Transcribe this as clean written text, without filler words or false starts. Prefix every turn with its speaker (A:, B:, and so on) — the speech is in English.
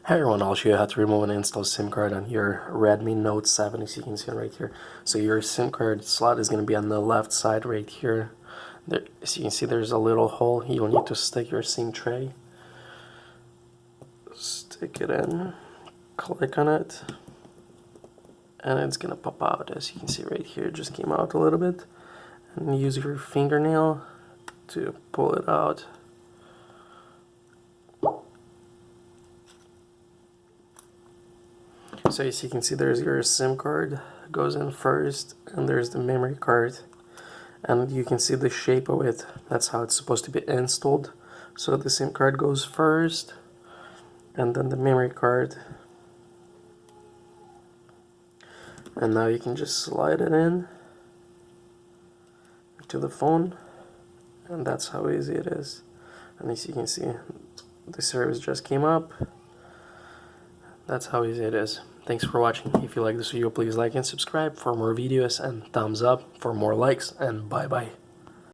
A: Hey everyone, I'll show you how to remove and install SIM card on your Redmi Note 7, as you can see right here. So your SIM card slot is going to be on the left side right here. As you can see, there's a little hole. You'll need to stick your SIM tray. Stick it in, click on it, and it's going to pop out. As you can see right here, it just came out a little bit. And use your fingernail to pull it out. So as you can see, there's your SIM card goes in first, and there's the memory card, and you can see the shape of it. That's how it's supposed to be installed. So the SIM card goes first, and then the memory card, and now you can just slide it in to the phone, and that's how easy it is. And as you can see, the service just came up. That's how easy it is. Thanks for watching. If you like this video, please like and subscribe for more videos, and thumbs up for more likes, and bye bye.